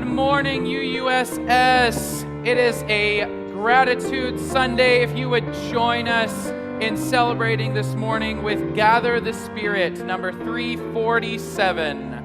Good morning, UUSS. It is a Gratitude Sunday. If you would join us in celebrating this morning with Gather the Spirit, number 347.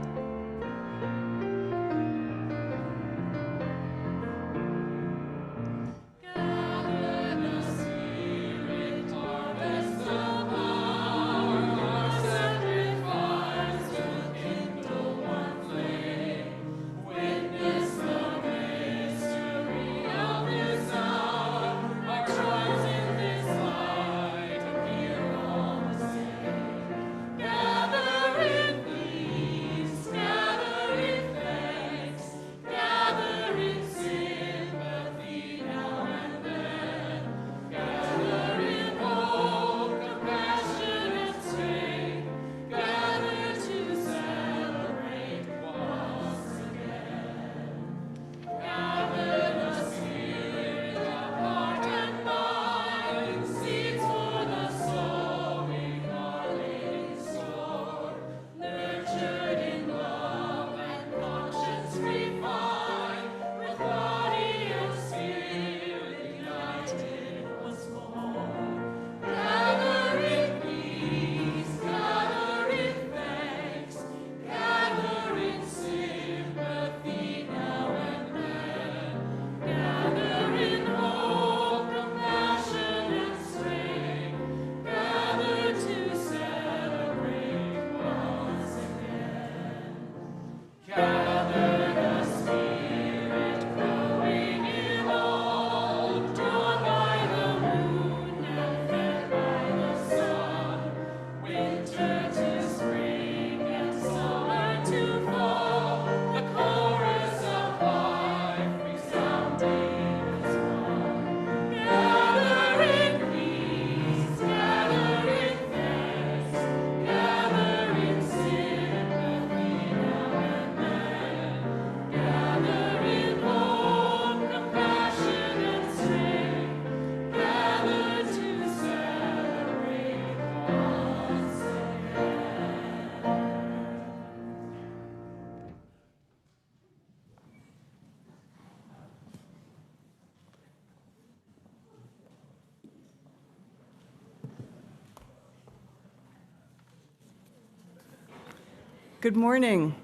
Good morning.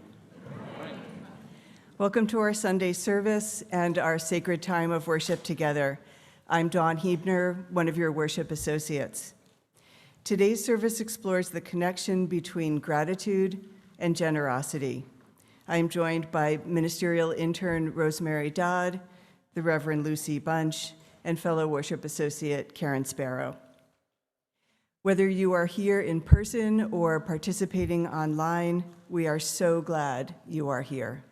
Welcome to our Sunday service and our sacred time of worship together. I'm Dawn Huebner, one of your worship associates. Today's service explores the connection between gratitude and generosity. I am joined by Ministerial Intern Rosemary Dodd, the Reverend Lucy Bunch, and fellow worship associate Karen Sparrow. Whether you are here in person or participating online, we are so glad you are here.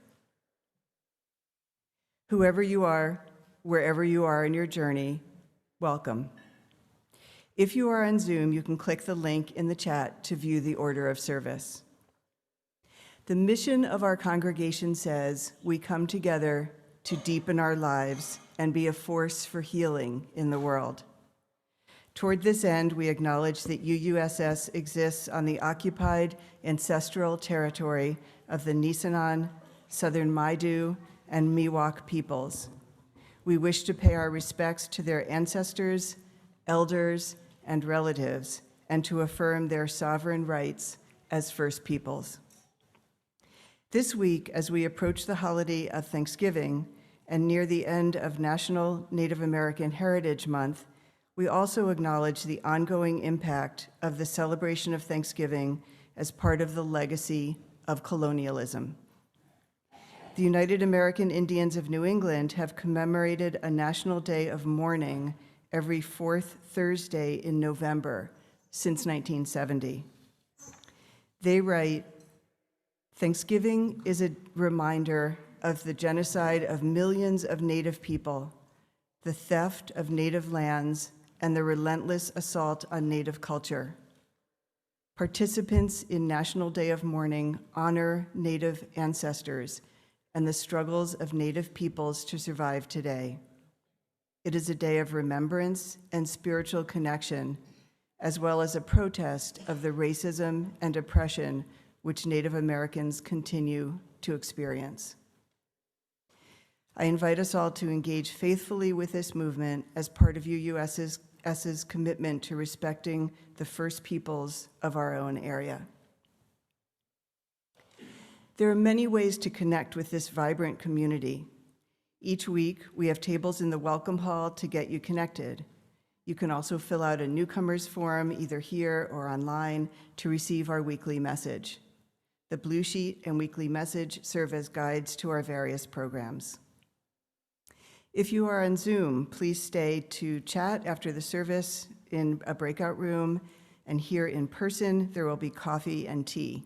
Whoever you are, wherever you are in your journey, welcome. If you are on Zoom, you can click the link in the chat to view the order of service. The mission of our congregation says we come together to deepen our lives and be a force for healing in the world. Toward this end, we acknowledge that UUSS exists on the occupied ancestral territory of the Nisenan, Southern Maidu, and Miwok peoples. We wish to pay our respects to their ancestors, elders, and relatives, and to affirm their sovereign rights as First Peoples. This week, as we approach the holiday of Thanksgiving and near the end of National Native American Heritage Month, we also acknowledge the ongoing impact of the celebration of Thanksgiving as part of the legacy of colonialism. The United American Indians of New England have commemorated a National Day of Mourning every fourth Thursday in November since 1970. They write, "Thanksgiving is a reminder of the genocide of millions of Native people, the theft of Native lands, and the relentless assault on Native culture. Participants in National Day of Mourning honor Native ancestors and the struggles of Native peoples to survive today. It is a day of remembrance and spiritual connection, as well as a protest of the racism and oppression which Native Americans continue to experience." I invite us all to engage faithfully with this movement as part of UUSS's commitment to respecting the first peoples of our own area. There are many ways to connect with this vibrant community. Each week, we have tables in the welcome hall to get you connected. You can also fill out a newcomers form either here or online to receive our weekly message. The blue sheet and weekly message serve as guides to our various programs. If you are on Zoom, please stay to chat after the service in a breakout room, and here in person, there will be coffee and tea.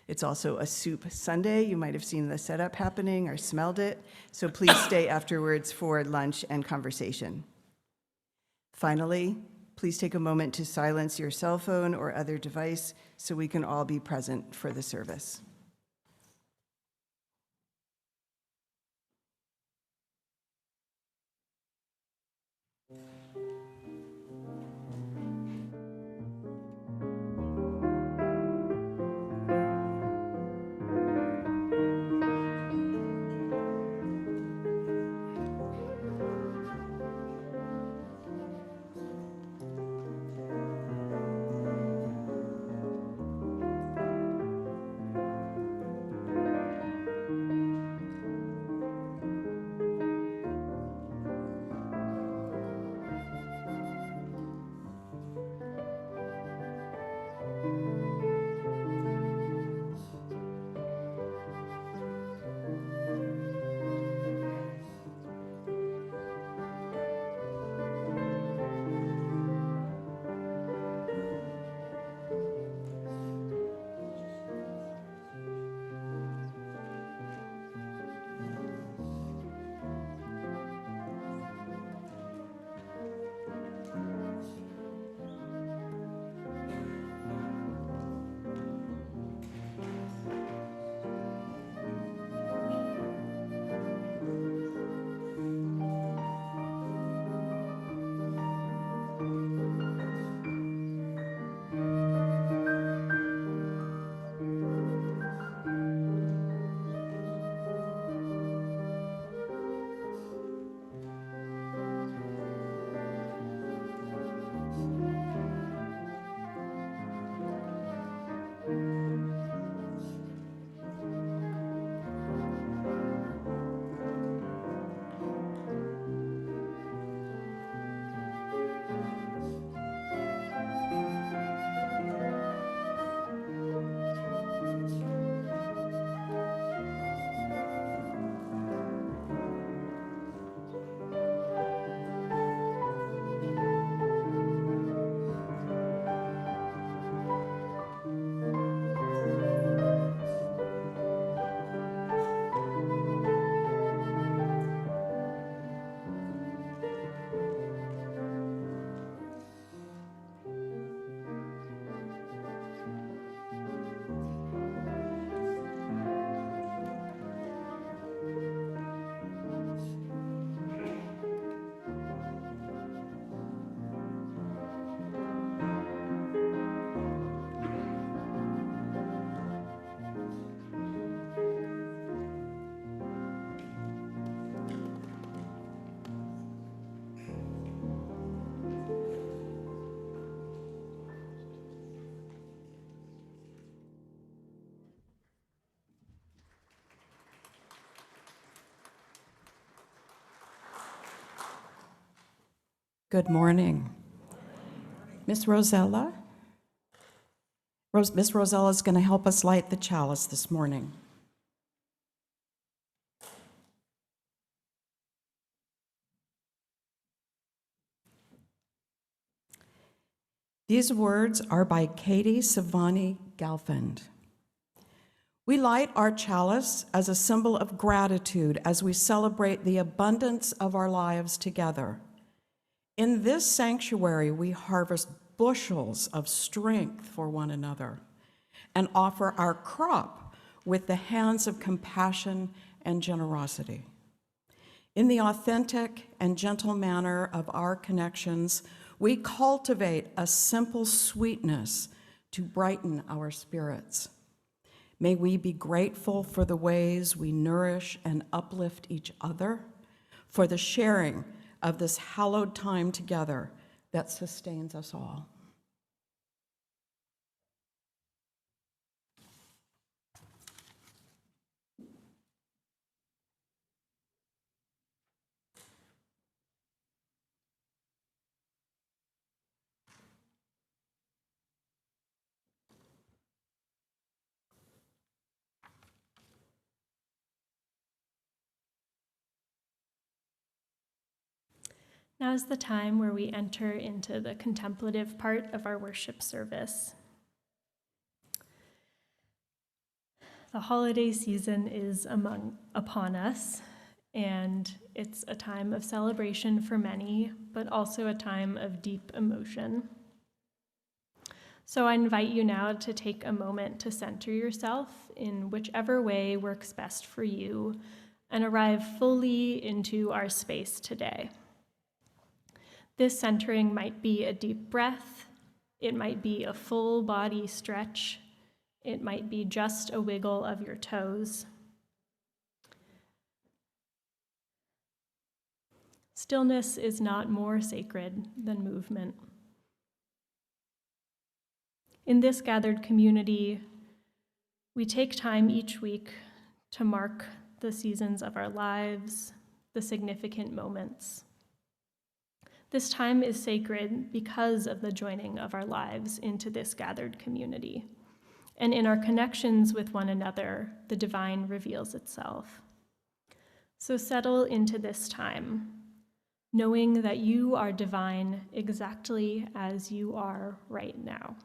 It's also a soup Sunday. You might have seen the setup happening or smelled it, so please stay afterwards for lunch and conversation. Finally, please take a moment to silence your cell phone or other device so we can all be present for the service. Good morning. Miss Rosella? Miss Rosella is going to help us light the chalice this morning. These words are by Katie Savani Galfand. We light our chalice as a symbol of gratitude as we celebrate the abundance of our lives together. In this sanctuary, we harvest bushels of strength for one another and offer our crop with the hands of compassion and generosity. In the authentic and gentle manner of our connections, we cultivate a simple sweetness to brighten our spirits. May we be grateful for the ways we nourish and uplift each other, for the sharing of this hallowed time together that sustains us all. Now is the time where we enter into the contemplative part of our worship service. The holiday season is upon us, and it's a time of celebration for many, but also a time of deep emotion. So I invite you now to take a moment to center yourself in whichever way works best for you and arrive fully into our space today. This centering might be a deep breath, it might be a full body stretch, it might be just a wiggle of your toes. Stillness is not more sacred than movement. In this gathered community, we take time each week to mark the seasons of our lives, the significant moments. This time is sacred because of the joining of our lives into this gathered community. And in our connections with one another, the divine reveals itself. So settle into this time, knowing that you are divine exactly as you are right now.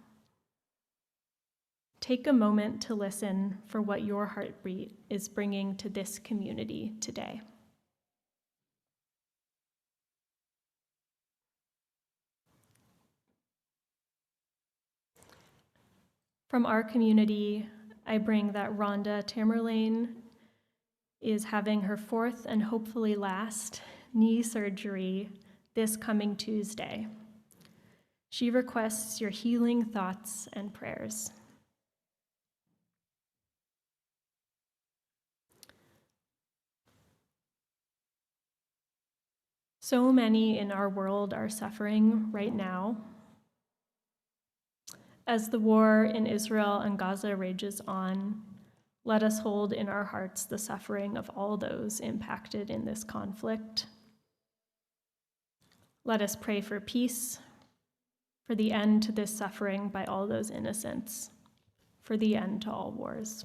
Take a moment to listen for what your heartbeat is bringing to this community today. From our community, I bring that Rhonda Tamerlane is having her fourth and hopefully last knee surgery this coming Tuesday. She requests your healing thoughts and prayers. So many in our world are suffering right now. As the war in Israel and Gaza rages on, let us hold in our hearts the suffering of all those impacted in this conflict. Let us pray for peace, for the end to this suffering by all those innocents, for the end to all wars.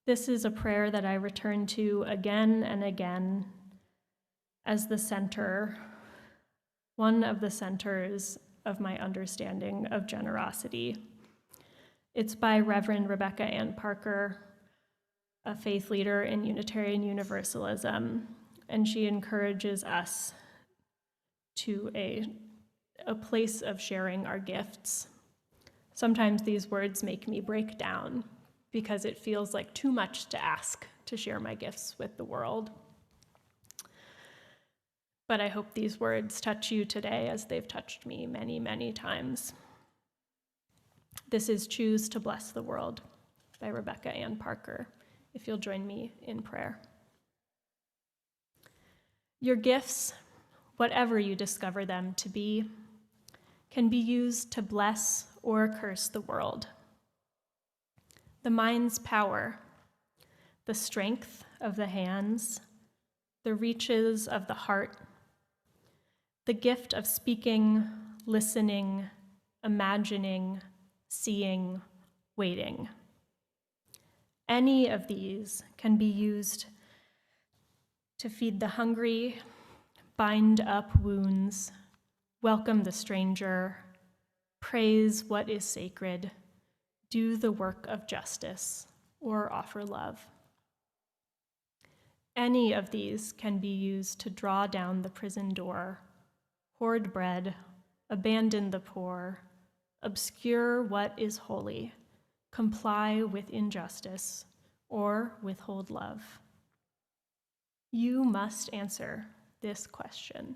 This is a prayer that I return to again and again as the center, one of the centers of my understanding of generosity. It's by Reverend Rebecca Ann Parker, a faith leader in Unitarian Universalism, and she encourages us to a place of sharing our gifts. Sometimes these words make me break down because it feels like too much to ask to share my gifts with the world. But I hope these words touch you today as they've touched me many, many times. This is Choose to Bless the World by Rebecca Ann Parker, if you'll join me in prayer. Your gifts, whatever you discover them to be, can be used to bless or curse the world. The mind's power, the strength of the hands, the reaches of the heart, the gift of speaking, listening, imagining, seeing, waiting. Any of these can be used to feed the hungry, bind up wounds, welcome the stranger, praise what is sacred, do the work of justice, or offer love. Any of these can be used to draw down the prison door, hoard bread, abandon the poor, obscure what is holy, comply with injustice, or withhold love. You must answer this question.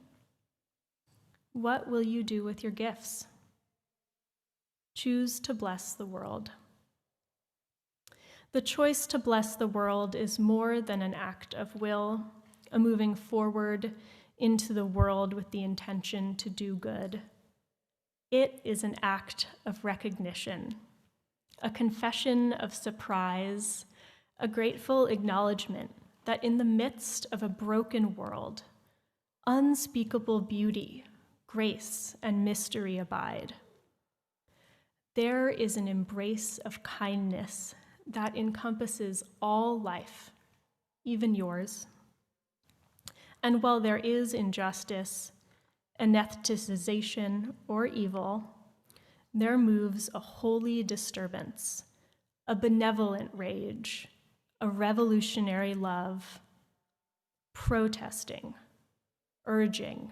What will you do with your gifts? Choose to bless the world. The choice to bless the world is more than an act of will, a moving forward into the world with the intention to do good. It is an act of recognition, a confession of surprise, a grateful acknowledgement that in the midst of a broken world, unspeakable beauty, grace, and mystery abide. There is an embrace of kindness that encompasses all life, even yours. And while there is injustice, anesthetization, or evil, there moves a holy disturbance, a benevolent rage, a revolutionary love, protesting, urging,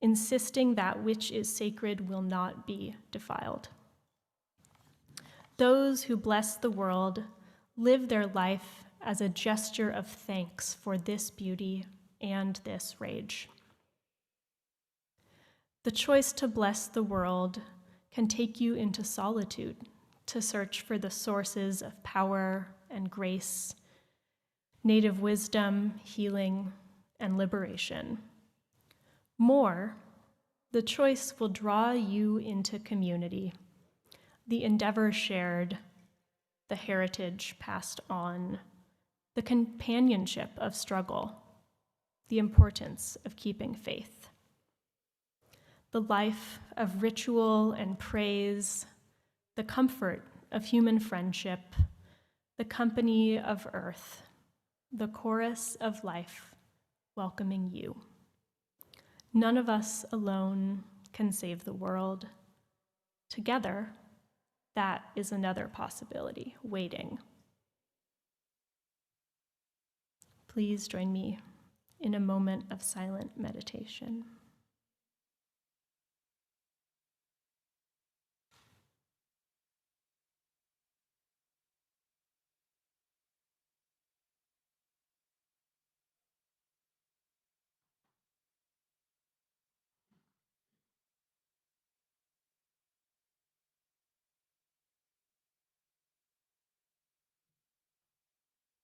insisting that which is sacred will not be defiled. Those who bless the world live their life as a gesture of thanks for this beauty and this rage. The choice to bless the world can take you into solitude to search for the sources of power and grace, native wisdom, healing, and liberation. More, the choice will draw you into community, the endeavor shared, the heritage passed on, the companionship of struggle, the importance of keeping faith, the life of ritual and praise, the comfort of human friendship, the company of earth, the chorus of life welcoming you. None of us alone can save the world. Together, that is another possibility waiting. Please join me in a moment of silent meditation.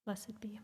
Blessed be.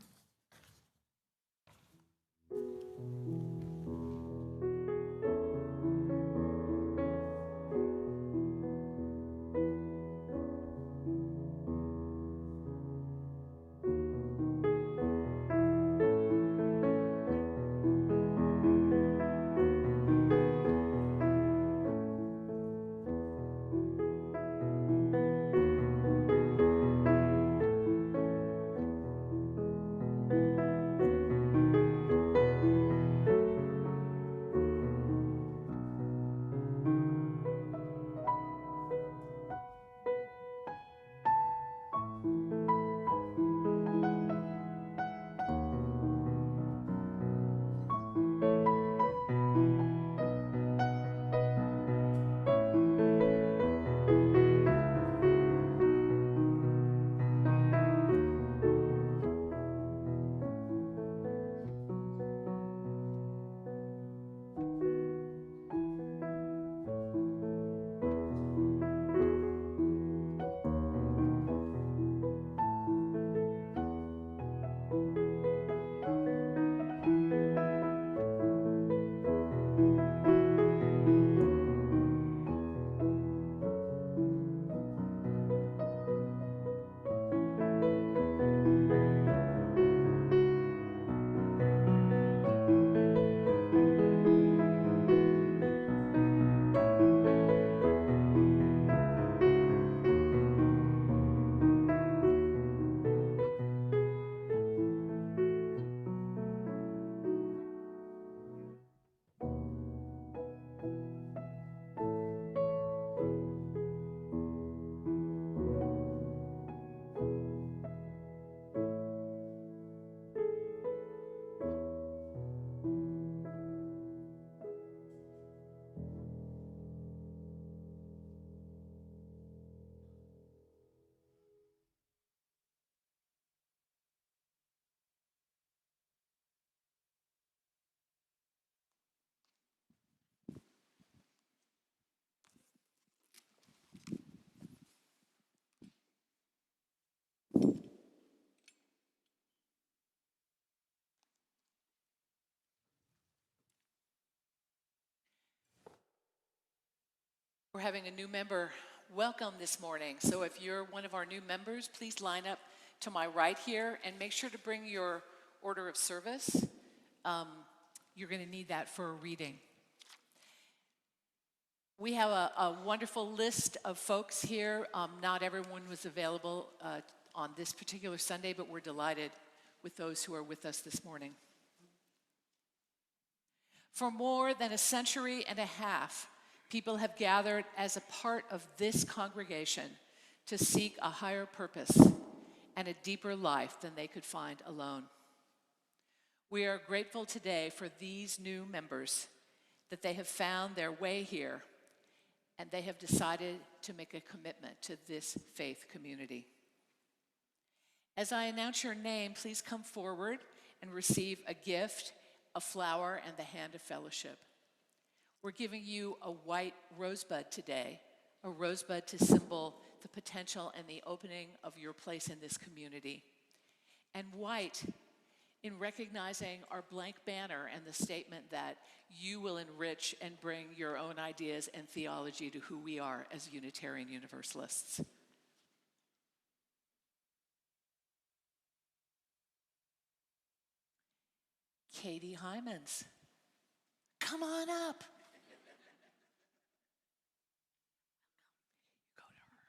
We're having a new member welcome this morning. So if you're one of our new members, please line up to my right here and make sure to bring your order of service. You're going to need that for a reading. We have a wonderful list of folks here. Not everyone was available on this particular Sunday, but we're delighted with those who are with us this morning. For more than a century and a half, people have gathered as a part of this congregation to seek a higher purpose and a deeper life than they could find alone. We are grateful today for these new members, that they have found their way here and they have decided to make a commitment to this faith community. As I announce your name, please come forward and receive a gift, a flower, and the hand of fellowship. We're giving you a white rosebud today, a rosebud to symbol the potential and the opening of your place in this community. And white, in recognizing our blank banner and the statement that you will enrich and bring your own ideas and theology to who we are as Unitarian Universalists. Katie Hymans, come on up. Go to her.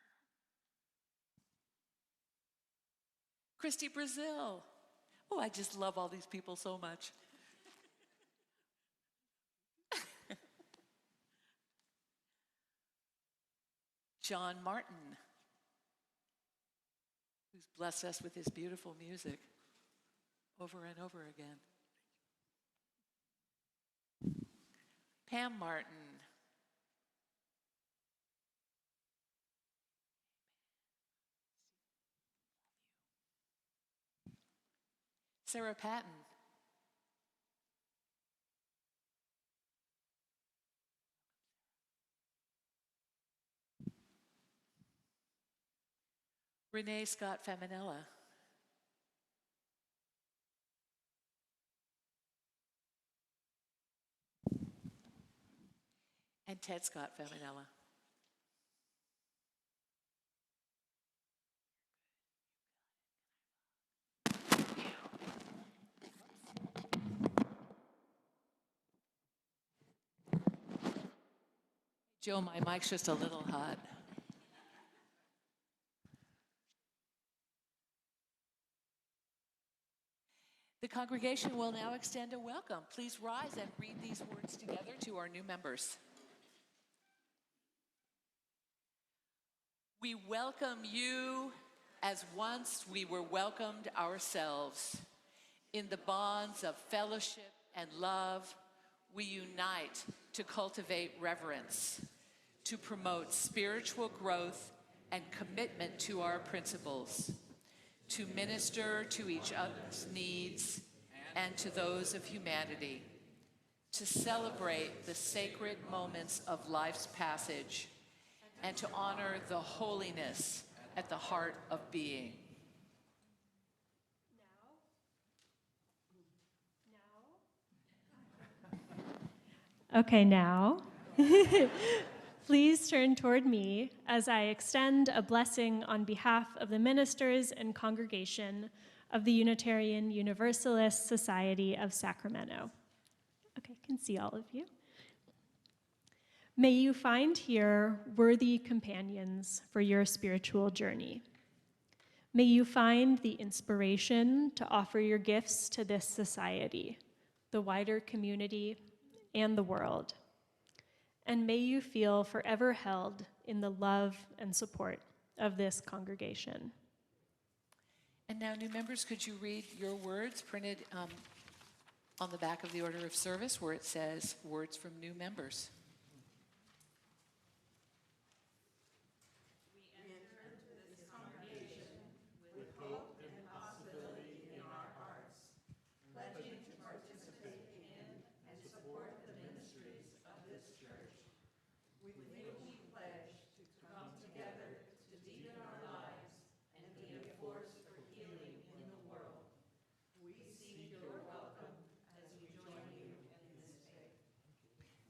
Christy Brazil. Oh, I just love all these people so much. John Martin, who's blessed us with his beautiful music over and over again. Pam Martin. Sarah Patton. Renee Scott Faminella. And Ted Scott Faminella. Joe, my mic's just a little hot. The congregation will now extend a welcome. Please rise and read these words together to our new members. We welcome you as once we were welcomed ourselves. In the bonds of fellowship and love, we unite to cultivate reverence, to promote spiritual growth and commitment to our principles, to minister to each other's needs and to those of humanity, to celebrate the sacred moments of life's passage, and to honor the holiness at the heart of being. Okay, now, please turn toward me as I extend a blessing on behalf of the ministers and congregation of the Unitarian Universalist Society of Sacramento. Okay, I can see all of you. May you find here worthy companions for your spiritual journey. May you find the inspiration to offer your gifts to this society, the wider community, and the world. And may you feel forever held in the love and support of this congregation. And now, new members, could you read your words printed on the back of the order of service where it says, words from new members?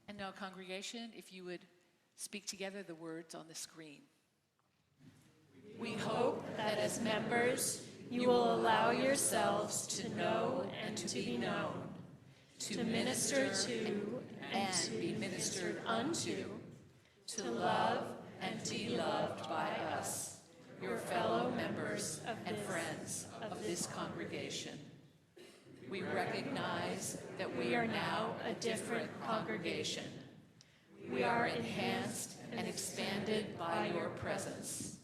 And now, congregation, if you would Speak together the words on the screen. We hope that as members, you will allow yourselves to know and to be known, to minister to and be ministered unto, to love and be loved by us, your fellow members and friends of this congregation. We recognize that we are now a different congregation. We are enhanced and expanded by your presence.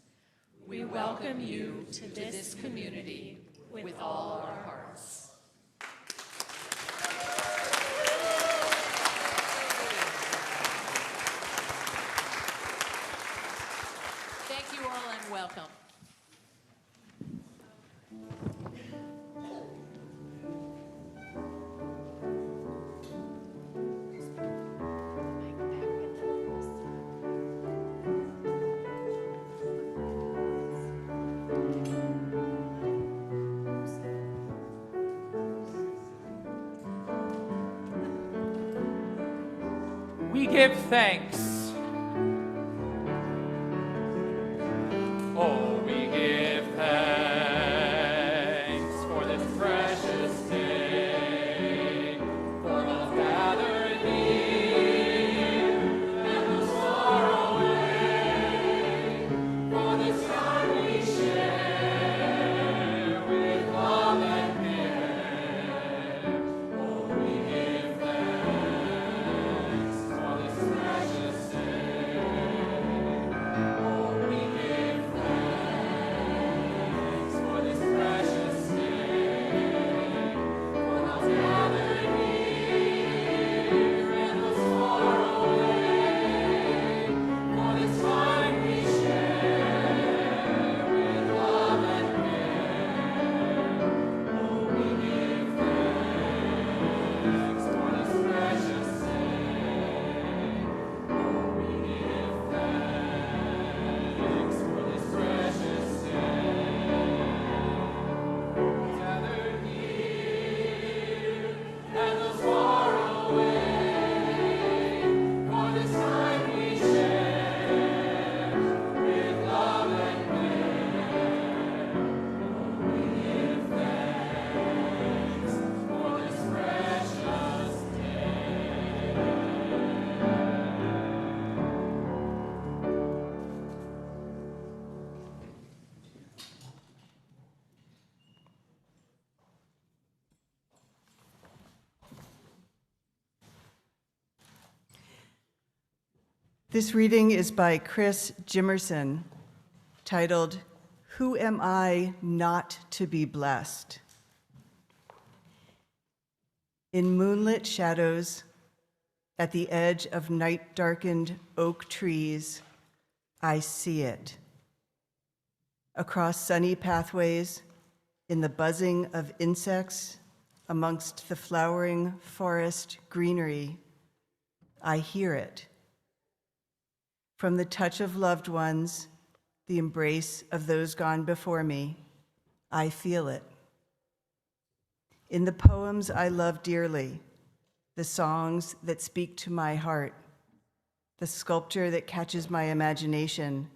We welcome you to this community with all our hearts. Thank you all and welcome. We give thanks. Oh, we give thanks for this precious day, for all gathered here and those far away, for this time we share with love and care. Oh, we give thanks for this precious day. Oh, we give thanks for this precious day. For those gathered here and those far away, for this time we share with love and care. Oh, we give thanks for this precious day. Oh, we give thanks for this precious day. Gathered here and those far away, for this time we share with love and care. Oh, we give thanks for this precious This reading is by Chris Jimerson, titled, Who Am I Not to Be Blessed? In moonlit shadows, at the edge of night-darkened oak trees, I see it. Across sunny pathways, in the buzzing of insects, amongst the flowering forest greenery, I hear it. From the touch of loved ones, the embrace of those gone before me, I feel it. In the poems I love dearly, the songs that speak to my heart, the sculpture that catches my imagination,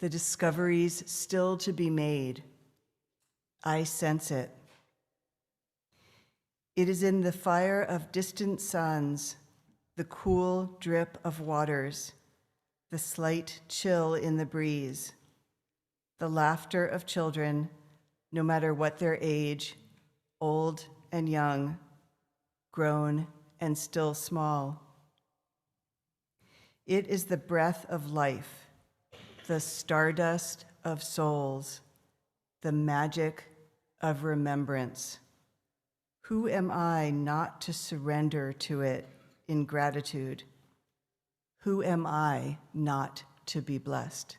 the discoveries still to be made, I sense it. It is in the fire of distant suns, the cool drip of waters, the slight chill in the breeze, the laughter of children, no matter what their age, old and young, grown and still small. It is the breath of life, the stardust of souls, the magic of remembrance. Who am I not to surrender to it in gratitude? Who am I not to be blessed?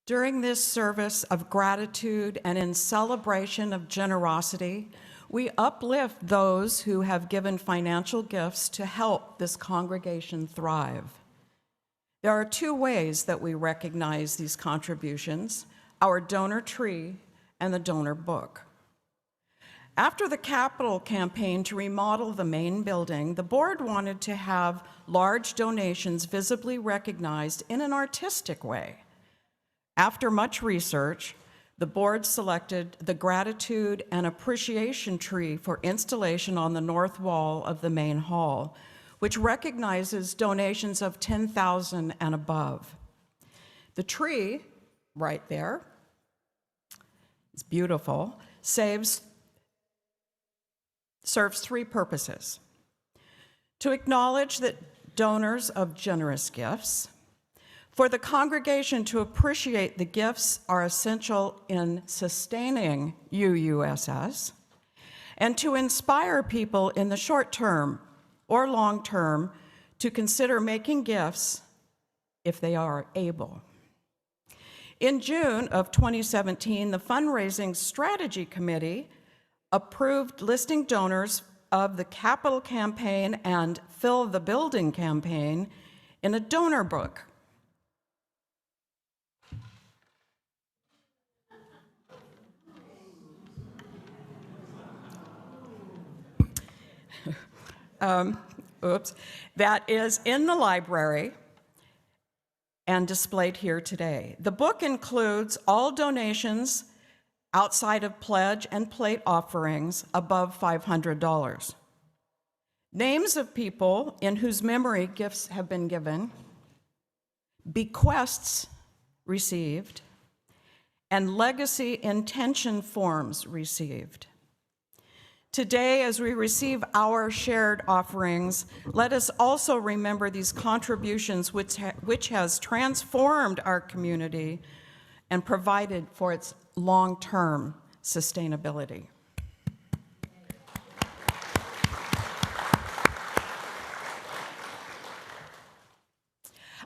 During this service of gratitude and in celebration of generosity, we uplift those who have given financial gifts to help this congregation thrive. There are two ways that we recognize these contributions: our donor tree and the donor book. After the capital campaign to remodel the main building, the board wanted to have large donations visibly recognized in an artistic way. After much research, the board selected the gratitude and appreciation tree for installation on the north wall of the main hall, which recognizes donations of $10,000 and above. The tree, right there, it's beautiful, serves three purposes: to acknowledge that donors of generous gifts, for the congregation to appreciate the gifts are essential in sustaining UUSS, and to inspire people in the short term or long term to consider making gifts if they are able. In June of 2017, the Fundraising Strategy Committee approved listing donors of the Capital Campaign and Fill the Building campaign in a donor book. That is in the library and displayed here today. The book includes all donations outside of pledge and plate offerings above $500. Names of people in whose memory gifts have been given, bequests received, and legacy intention forms received. Today, as we receive our shared offerings, let us also remember these contributions which has transformed our community and provided for its long-term sustainability.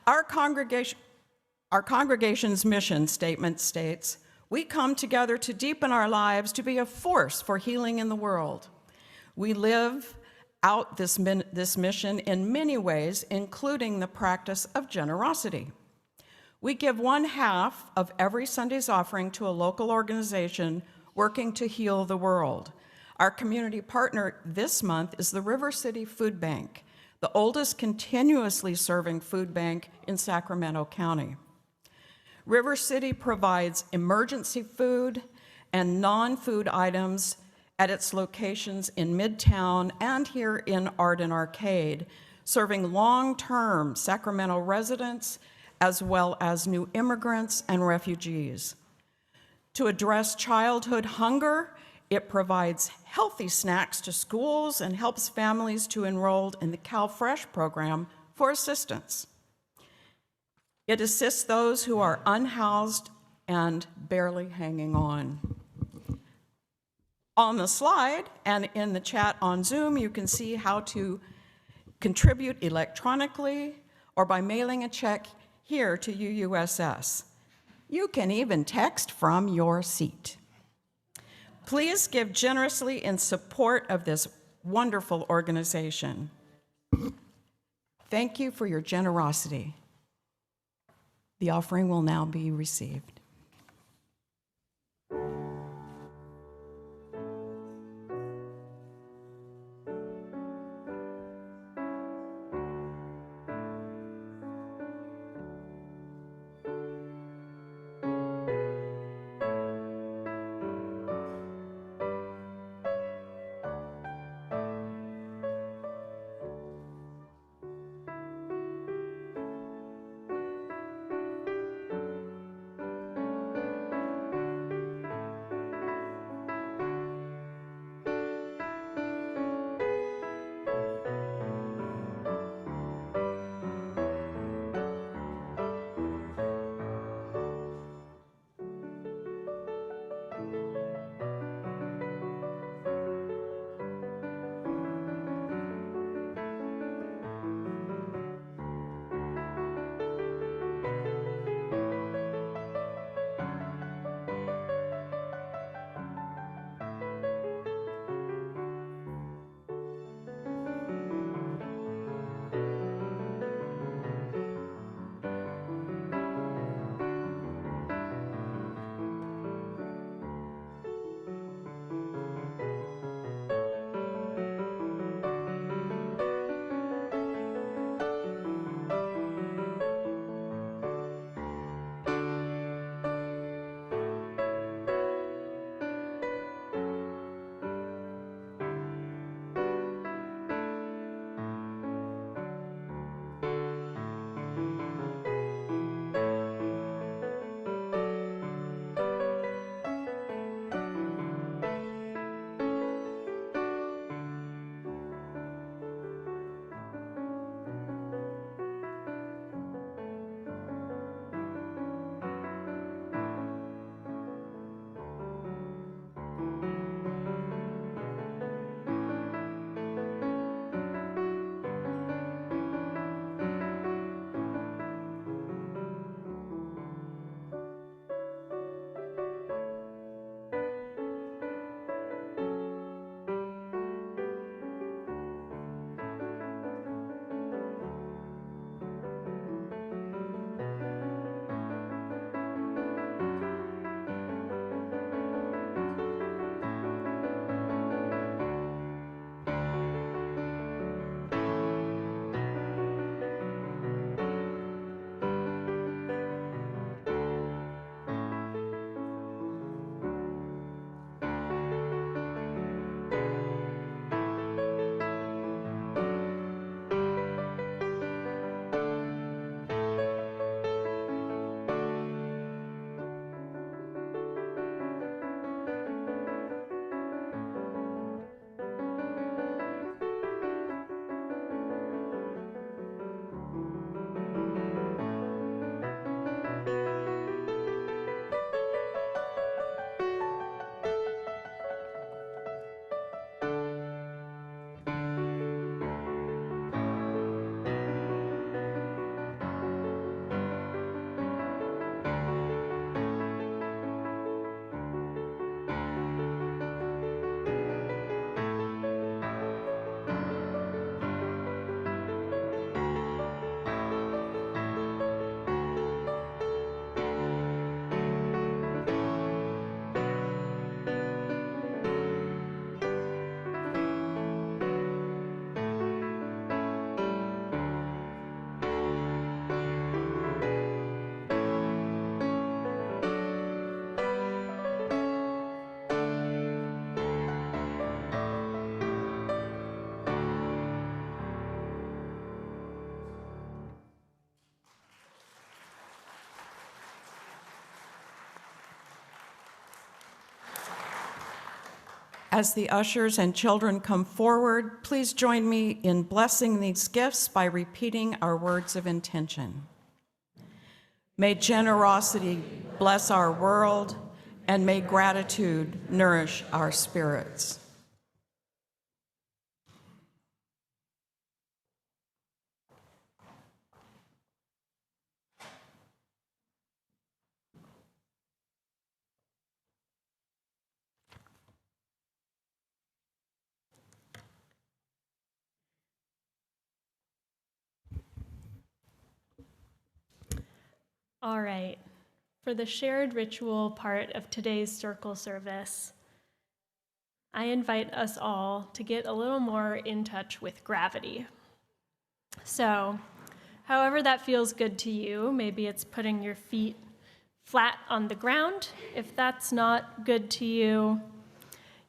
Our congregation's mission statement states, "We come together to deepen our lives, to be a force for healing in the world." We live out this mission in many ways, including the practice of generosity. We give 1/2 of every Sunday's offering to a local organization working to heal the world. Our community partner this month is the River City Food Bank, the oldest continuously serving food bank in Sacramento County. River City provides emergency food and non-food items at its locations in Midtown and here in Arden Arcade, serving long-term Sacramento residents as well as new immigrants and refugees. To address childhood hunger, it provides healthy snacks to schools and helps families to enroll in the CalFresh program for assistance. It assists those who are unhoused and barely hanging on. On the slide and in the chat on Zoom, you can see how to contribute electronically or by mailing a check here to UUSS. You can even text from your seat. Please give generously in support of this wonderful organization. Thank you for your generosity. The offering will now be received. As the ushers and children come forward, please join me in blessing these gifts by repeating our words of intention. May generosity bless our world, and may gratitude nourish our spirits. All right, for the shared ritual part of today's circle service, I invite us all to get a little more in touch with gravity. So, however that feels good to you, maybe it's putting your feet flat on the ground. If that's not good to you,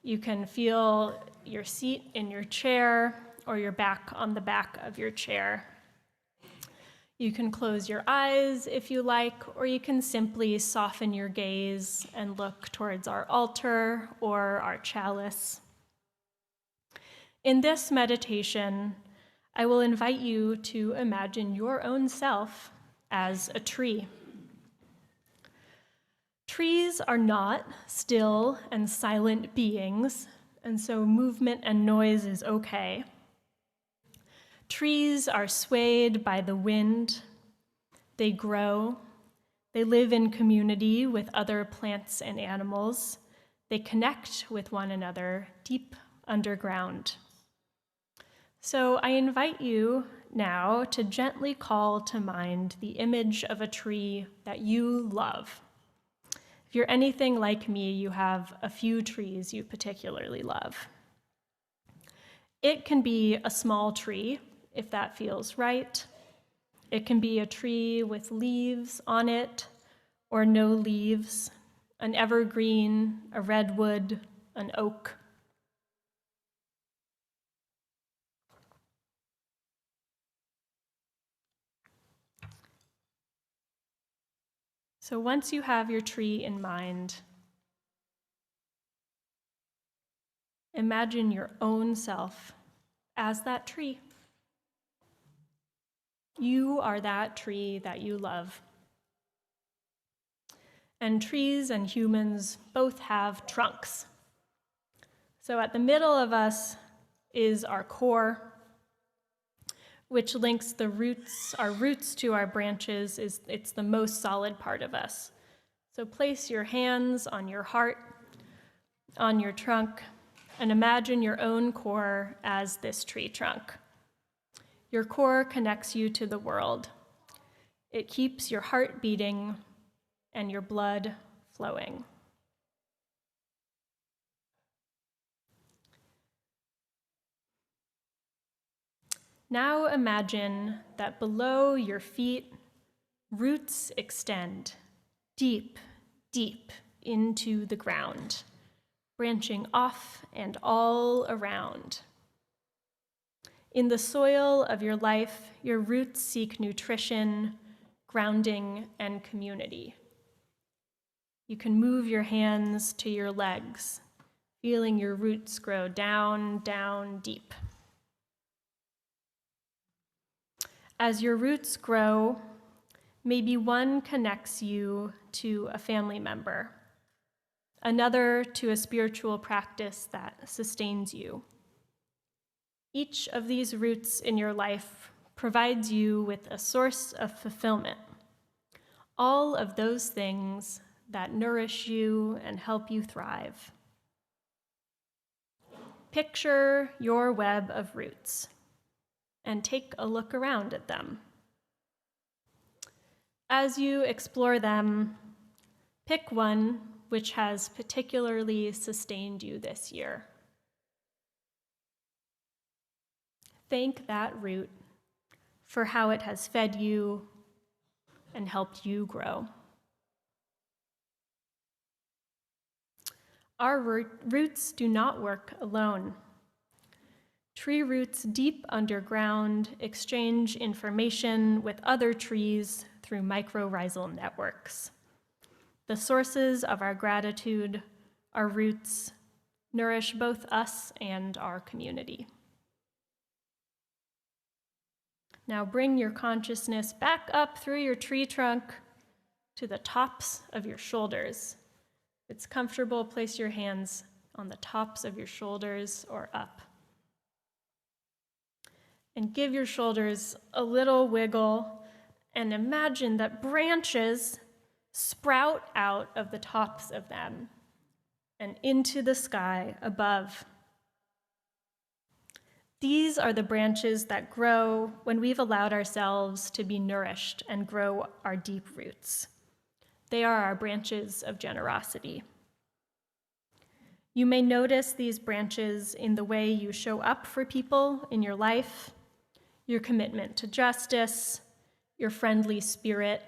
you can feel your seat in your chair or your back on the back of your chair. You can close your eyes if you like, or you can simply soften your gaze and look towards our altar or our chalice. In this meditation, I will invite you to imagine your own self as a tree. Trees are not still and silent beings, and so movement and noise is okay. Trees are swayed by the wind. They grow. They live in community with other plants and animals. They connect with one another deep underground. So I invite you now to gently call to mind the image of a tree that you love. If you're anything like me, you have a few trees you particularly love. It can be a small tree, if that feels right. It can be a tree with leaves on it or no leaves, an evergreen, a redwood, an oak. So once you have your tree in mind, imagine your own self as that tree. You are that tree that you love. And trees and humans both have trunks. So at the middle of us is our core, which links our roots to our branches. It's the most solid part of us. So place your hands on your heart, on your trunk, and imagine your own core as this tree trunk. Your core connects you to the world. It keeps your heart beating and your blood flowing. Now imagine that below your feet, roots extend deep, deep into the ground, branching off and all around. In the soil of your life, your roots seek nutrition, grounding, and community. You can move your hands to your legs, feeling your roots grow down, down, deep. As your roots grow, maybe one connects you to a family member, another to a spiritual practice that sustains you. Each of these roots in your life provides you with a source of fulfillment, all of those things that nourish you and help you thrive. Picture your web of roots and take a look around at them. As you explore them, pick one which has particularly sustained you this year. Thank that root for how it has fed you and helped you grow. Our roots do not work alone. Tree roots deep underground exchange information with other trees through mycorrhizal networks. The sources of our gratitude, our roots, nourish both us and our community. Now bring your consciousness back up through your tree trunk to the tops of your shoulders. If it's comfortable, place your hands on the tops of your shoulders or up. And give your shoulders a little wiggle and imagine that branches sprout out of the tops of them and into the sky above. These are the branches that grow when we've allowed ourselves to be nourished and grow our deep roots. They are our branches of generosity. You may notice these branches in the way you show up for people in your life, your commitment to justice, your friendly spirit,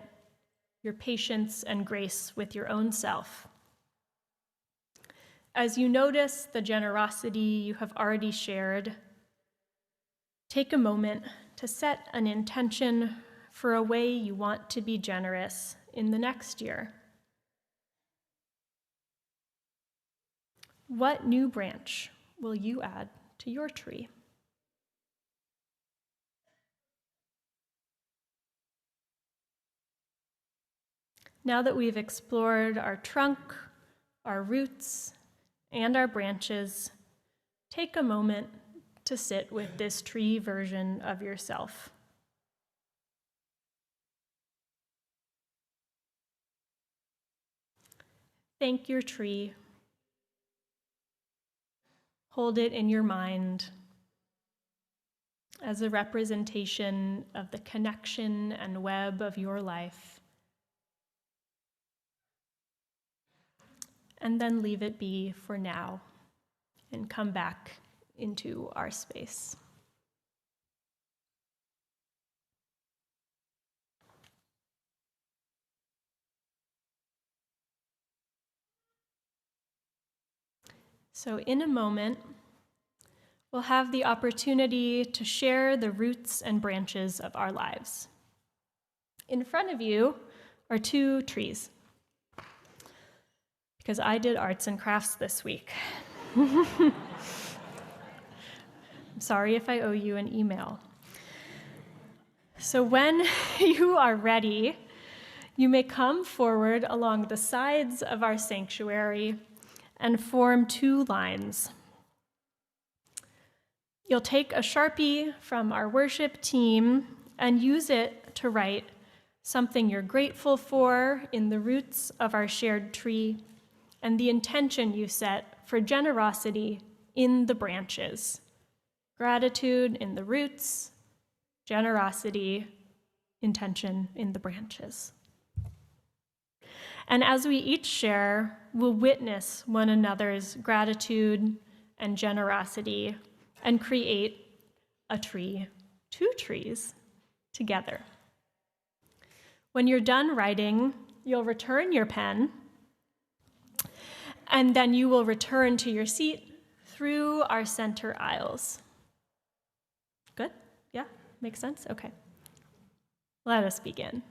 your patience and grace with your own self. As you notice the generosity you have already shared, take a moment to set an intention for a way you want to be generous in the next year. What new branch will you add to your tree? Now that we've explored our trunk, our roots, and our branches, take a moment to sit with this tree version of yourself. Thank your tree. Hold it in your mind as a representation of the connection and web of your life. And then leave it be for now and come back into our space. So in a moment, we'll have the opportunity to share the roots and branches of our lives. In front of you are two trees, because I did arts and crafts this week. I'm sorry if I owe you an email. So when you are ready, you may come forward along the sides of our sanctuary and form two lines. You'll take a Sharpie from our worship team and use it to write something you're grateful for in the roots of our shared tree and the intention you set for generosity in the branches. Gratitude in the roots, generosity, intention in the branches. And as we each share, we'll witness one another's gratitude and generosity and create a tree, two trees, together. When you're done writing, you'll return your pen, and then you will return to your seat through our center aisles. Good? Yeah? Makes sense? Okay. Let us begin.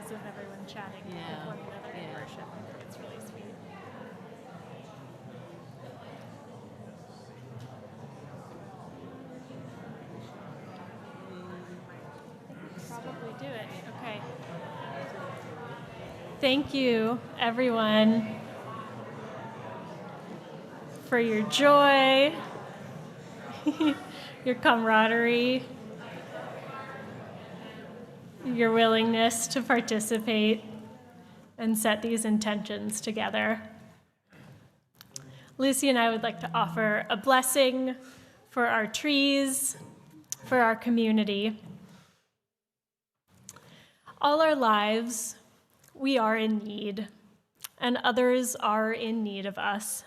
videos of everyone chatting with one another in worship. It's really sweet. Probably do it. Okay. Thank you, everyone, for your joy, your camaraderie, your willingness to participate and set these intentions together. Lucy and I would like to offer a blessing for our trees, for our community. All our lives, we are in need, and others are in need of us.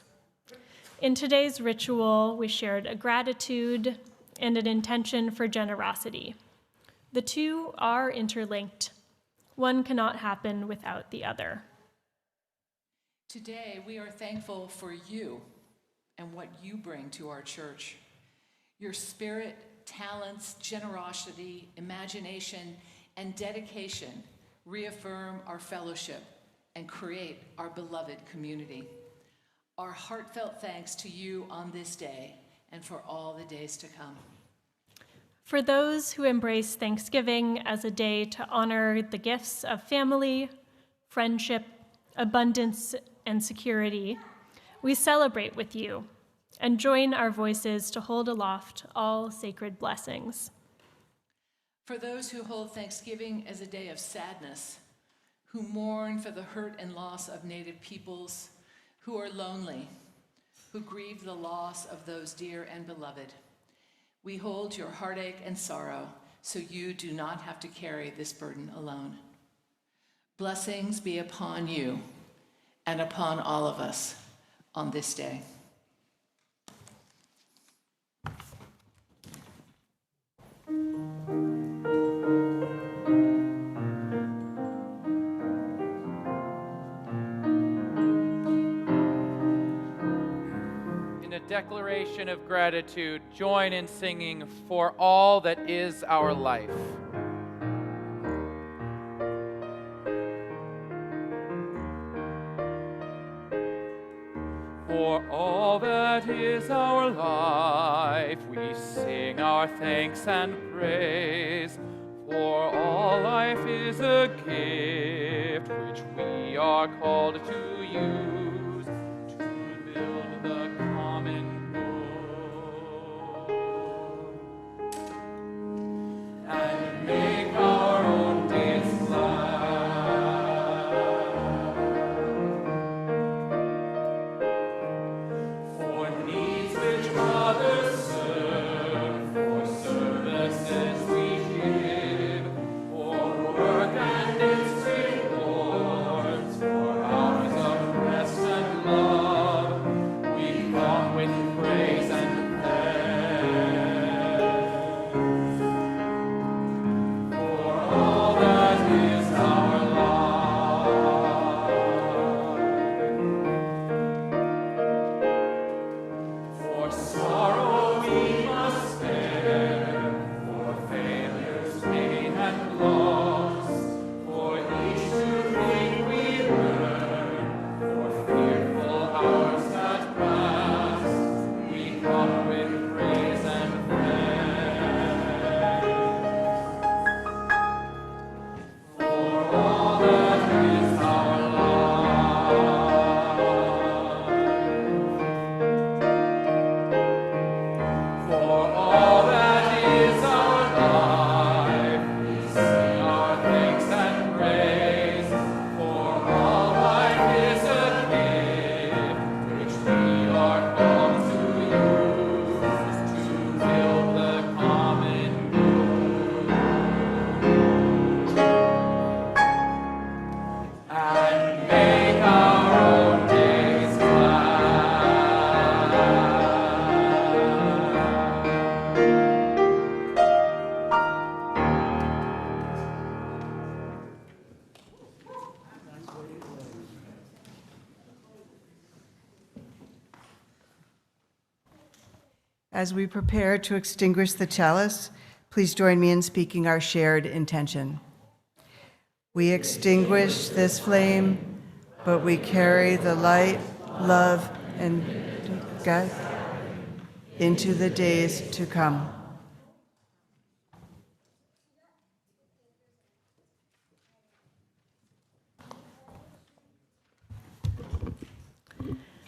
In today's ritual, we shared a gratitude and an intention for generosity. The two are interlinked. One cannot happen without the other. Today, we are thankful for you and what you bring to our church. Your spirit, talents, generosity, imagination, and dedication reaffirm our fellowship and create our beloved community. Our heartfelt thanks to you on this day and for all the days to come. For those who embrace Thanksgiving as a day to honor the gifts of family, friendship, abundance, and security, we celebrate with you and join our voices to hold aloft all sacred blessings. For those who hold Thanksgiving as a day of sadness, who mourn for the hurt and loss of Native peoples, who are lonely, who grieve the loss of those dear and beloved, we hold your heartache and sorrow so you do not have to carry this burden alone. Blessings be upon you and upon all of us on this day. In a declaration of gratitude, join in singing "For All That Is Our Life." For all that is our life, we sing our thanks and praise. For all life is a gift which we are called to use to build the common good and make our own days glad. For needs which others serve, for services we give, for work and its rewards, for hours of rest and love, we come with praise and thanks. For all that is our life. For sorrow we must bear, for failures, pain, and loss, for each new thing we learn, for fearful hours that pass, we come with praise and thanks. For all that is our life. For all that is our life, we sing our thanks and praise. For all life is a gift which we are called to use to build the common good and make our own days glad. As we prepare to extinguish the chalice, please join me in speaking our shared intention. We extinguish this flame, but we carry the light, love, and God into the days to come.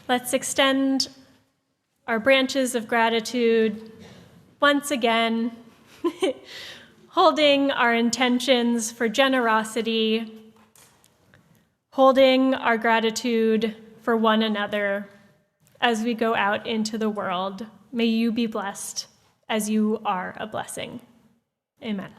Let's extend our branches of gratitude once again, holding our intentions for generosity, holding our gratitude for one another as we go out into the world. May you be blessed as you are a blessing. Amen.